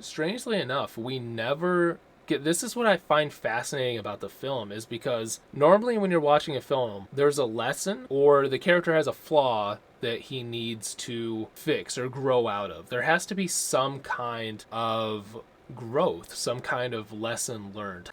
Strangely enough, we never get this is what I find fascinating about the film is because normally when you're watching a film, there's a lesson or the character has a flaw that he needs to fix or grow out of. There has to be some kind of growth, some kind of lesson learned.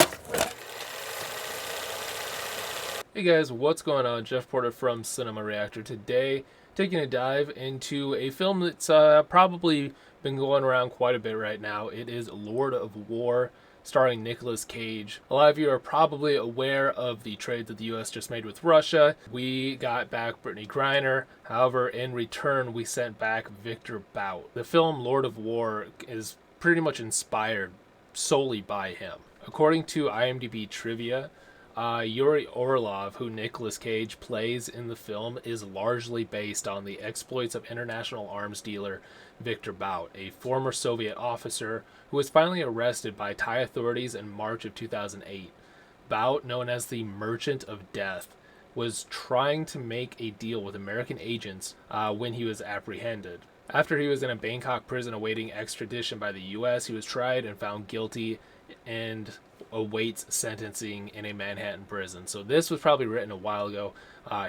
Hey guys, what's going on? Jeff Porter from Cinema Reactor. Today, taking a dive into a film that's probably been going around quite a bit right now. It is Lord of War, starring Nicolas Cage. A lot of you are probably aware of the trade that the US just made with Russia. We got back Brittany Griner. However, in return, we sent back Viktor Bout. The film Lord of War is pretty much inspired solely by him. According to IMDb trivia, Yuri Orlov, who Nicolas Cage plays in the film, is largely based on the exploits of international arms dealer Viktor Bout, a former Soviet officer who was finally arrested by Thai authorities in March of 2008. Bout, known as the Merchant of Death, was trying to make a deal with American agents when he was apprehended. After he was in a Bangkok prison awaiting extradition by the U.S., he was tried and found guilty and awaits sentencing in a Manhattan prison. So this was probably written a while ago.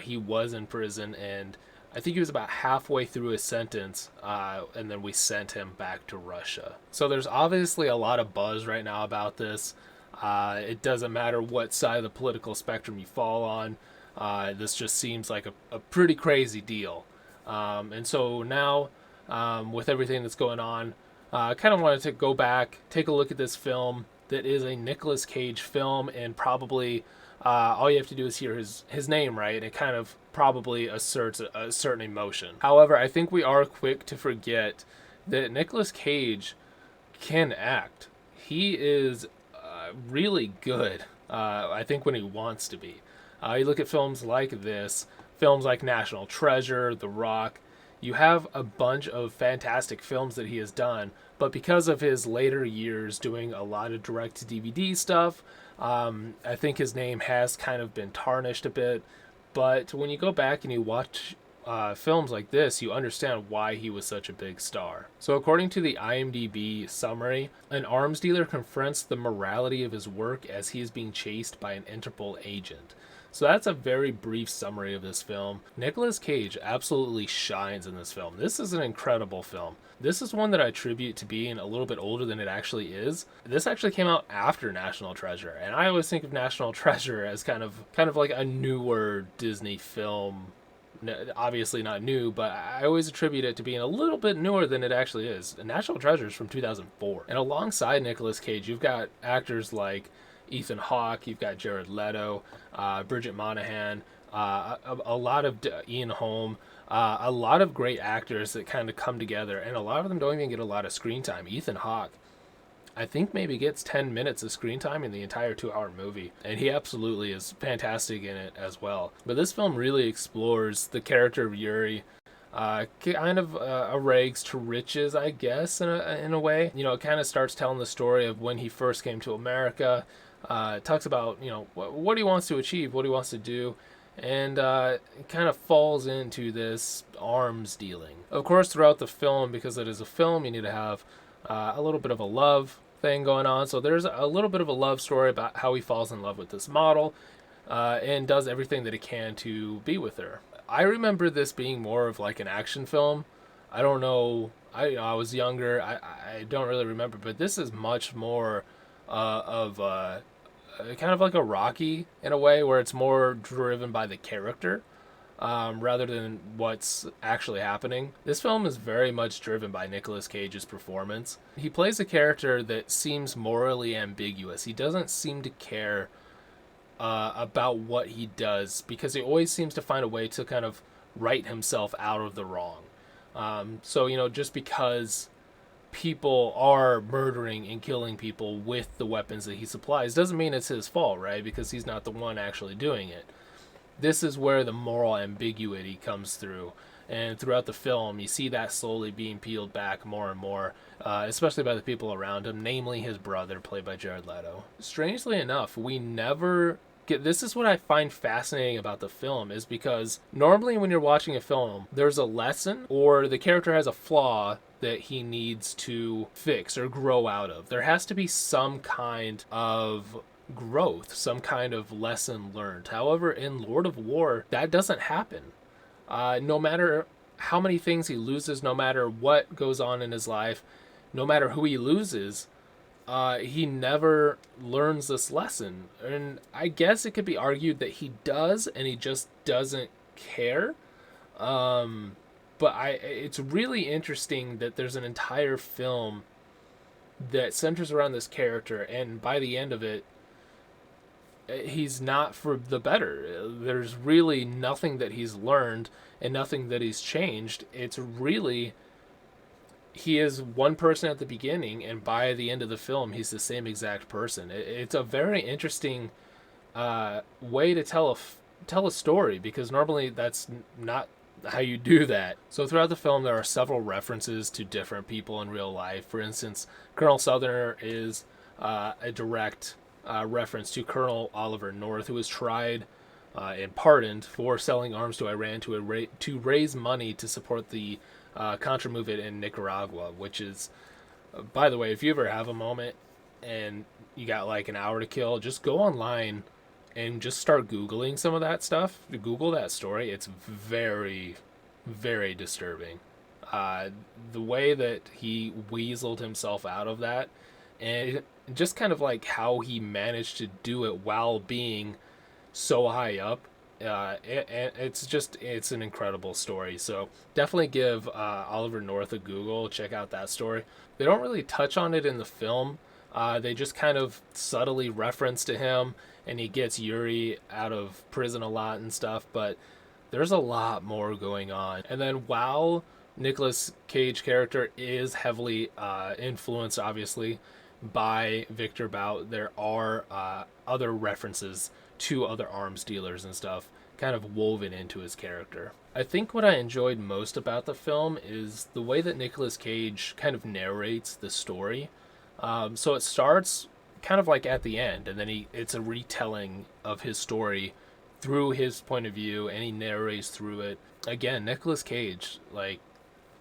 He was in prison, and I think he was about halfway through his sentence, and then we sent him back to Russia. So there's obviously a lot of buzz right now about this. It doesn't matter what side of the political spectrum you fall on. This just seems like a pretty crazy deal. And so now, with everything that's going on, I kind of wanted to go back, take a look at this film that is a Nicolas Cage film, and probably all you have to do is hear his name, right? And it kind of probably asserts a certain emotion. However, I think we are quick to forget that Nicolas Cage can act. He is really good, I think, when he wants to be. You look at films like this, films like National Treasure, The Rock. You have a bunch of fantastic films that he has done, but because of his later years doing a lot of direct-to-DVD stuff, I think his name has kind of been tarnished a bit. But when you go back and you watch films like this, you understand why he was such a big star. So according to the IMDb summary, an arms dealer confronts the morality of his work as he is being chased by an Interpol agent. So that's a very brief summary of this film. Nicolas Cage absolutely shines in this film. This is an incredible film. This is one that I attribute to being a little bit older than it actually is. This actually came out after National Treasure, and I always think of National Treasure as kind of like a newer Disney film. Obviously not new, but I always attribute it to being a little bit newer than it actually is. National Treasure is from 2004. And alongside Nicolas Cage, you've got actors like Ethan Hawke, you've got Jared Leto, Bridget Monahan, a lot of Ian Holm, a lot of great actors that kind of come together, and a lot of them don't even get a lot of screen time. Ethan Hawke, I think, maybe gets 10 minutes of screen time in the entire 2-hour movie, and he absolutely is fantastic in it as well. But this film really explores the character of Yuri, kind of a rags to riches, I guess, in a way. You know, it kind of starts telling the story of when he first came to America. It talks about, you know, what he wants to achieve, what he wants to do, and it kind of falls into this arms dealing. Of course, throughout the film, because it is a film, you need to have a little bit of a love thing going on. So there's a little bit of a love story about how he falls in love with this model and does everything that he can to be with her. I remember this being more of like an action film. I don't know. I was younger. I don't really remember, but this is much more of kind of like a Rocky in a way, where it's more driven by the character rather than what's actually happening. This film is very much driven by Nicolas Cage's performance. He plays a character that seems morally ambiguous. He doesn't seem to care about what he does because he always seems to find a way to kind of right himself out of the wrong. So, you know, just because people are murdering and killing people with the weapons that he supplies doesn't mean it's his fault, right? Because he's not the one actually doing it. This is where the moral ambiguity comes through. And throughout the film, you see that slowly being peeled back more and more, especially by the people around him, namely his brother, played by Jared Leto. Strangely enough, we never This is what I find fascinating about the film, is because normally when you're watching a film, there's a lesson or the character has a flaw that he needs to fix or grow out of. There has to be some kind of growth, some kind of lesson learned. However, in Lord of War, that doesn't happen. No matter how many things he loses, no matter what goes on in his life, no matter who he loses, he never learns this lesson. And I guess it could be argued that he does, and he just doesn't care. But it's really interesting that there's an entire film that centers around this character, and by the end of it, he's not for the better. There's really nothing that he's learned and nothing that he's changed. It's really, he is one person at the beginning, and by the end of the film, he's the same exact person. It's a very interesting way to tell a story, because normally that's not how you do that. So throughout the film, there are several references to different people in real life. For instance, Colonel Southerner is a direct reference to Colonel Oliver North, who was tried and pardoned for selling arms to Iran to raise money to support the Contra movement in Nicaragua, which is, by the way, if you ever have a moment and you got like an hour to kill, just go online and just start Googling some of that stuff. Google that story. It's very, very disturbing. The way that he weaseled himself out of that, and just kind of like how he managed to do it while being so high up. It's an incredible story. So definitely give Oliver North a Google. Check out that story. They don't really touch on it in the film. They just kind of subtly reference to him, and he gets Yuri out of prison a lot and stuff, but there's a lot more going on. And then while Nicolas Cage character is heavily influenced, obviously, by Viktor Bout, there are other references to other arms dealers and stuff kind of woven into his character. I think what I enjoyed most about the film is the way that Nicolas Cage kind of narrates the story. So it starts kind of like at the end, and then it's a retelling of his story through his point of view, and he narrates through it. Again, Nicolas Cage, like,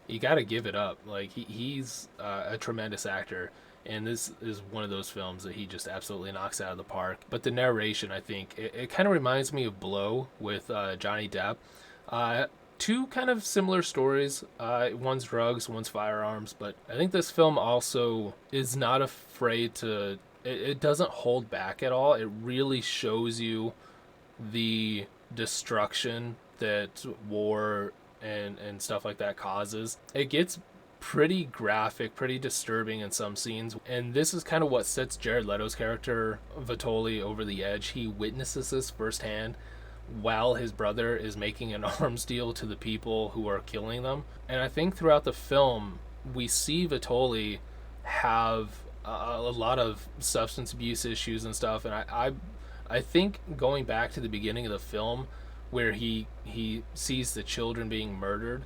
you got to give it up. Like, he's a tremendous actor, and this is one of those films that he just absolutely knocks out of the park. But the narration, I think, it kind of reminds me of Blow with Johnny Depp. Two kind of similar stories. One's drugs, one's firearms, but I think this film also is not afraid to... It doesn't hold back at all. It really shows you the destruction that war and stuff like that causes. It gets pretty graphic, pretty disturbing in some scenes, and this is kind of what sets Jared Leto's character Vitoli over the edge. He witnesses this firsthand while his brother is making an arms deal to the people who are killing them. And I think throughout the film we see Vitoli have a lot of substance abuse issues and stuff, and I think going back to the beginning of the film where he sees the children being murdered,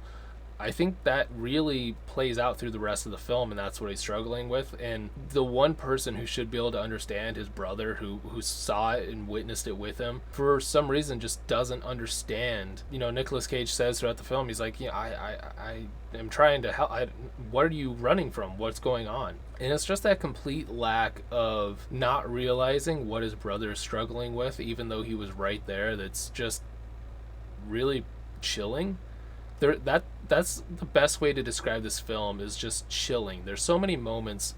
I think that really plays out through the rest of the film, and that's what he's struggling with. And the one person who should be able to understand, his brother, who saw it and witnessed it with him, for some reason just doesn't understand. You know, Nicolas Cage says throughout the film, he's like, yeah, I am trying to help. What are you running from? What's going on? And it's just that complete lack of not realizing what his brother is struggling with, even though he was right there. That's just really chilling. That's the best way to describe this film, is just chilling. There's so many moments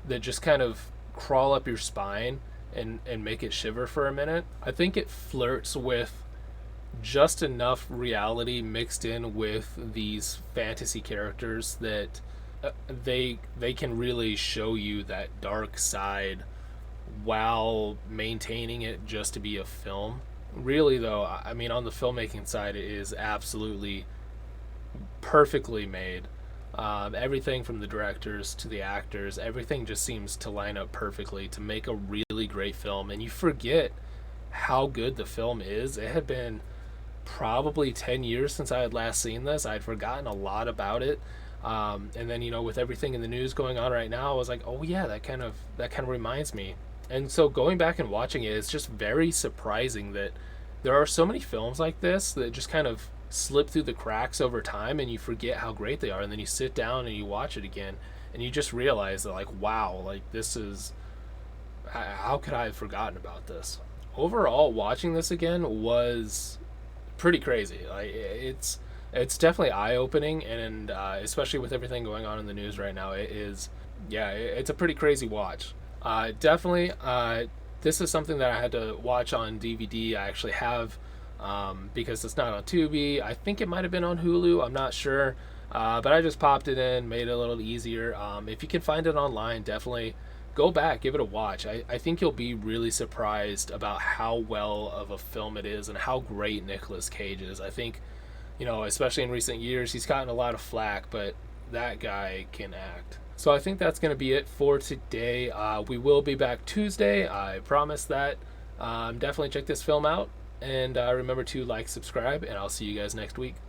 that just kind of crawl up your spine and make it shiver for a minute. I think it flirts with just enough reality mixed in with these fantasy characters that they can really show you that dark side while maintaining it just to be a film. Really though, I mean, on the filmmaking side, it is absolutely perfectly made. Everything from the directors to the actors, everything just seems to line up perfectly to make a really great film, and you forget how good the film is. It had been probably 10 years since I had last seen this. I'd forgotten a lot about it, and then, you know, with everything in the news going on right now, I was like, oh yeah, that kind of reminds me. And so going back and watching it, it's just very surprising that there are so many films like this that just kind of slip through the cracks over time and you forget how great they are. And then you sit down and you watch it again and you just realize that, like, wow, like this is, how could I have forgotten about this? Overall, watching this again was pretty crazy. Like it's definitely eye opening, and especially with everything going on in the news right now, it is, yeah, it's a pretty crazy watch. Definitely, this is something that I had to watch on DVD. I actually have, because it's not on Tubi. I think it might have been on Hulu. I'm not sure. But I just popped it in, made it a little easier. If you can find it online, definitely go back, give it a watch. I think you'll be really surprised about how well of a film it is and how great Nicolas Cage is. I think, especially in recent years, he's gotten a lot of flack, but that guy can act. So I think that's going to be it for today. We will be back Tuesday. I promise that. Definitely check this film out. And remember to like, subscribe, and I'll see you guys next week.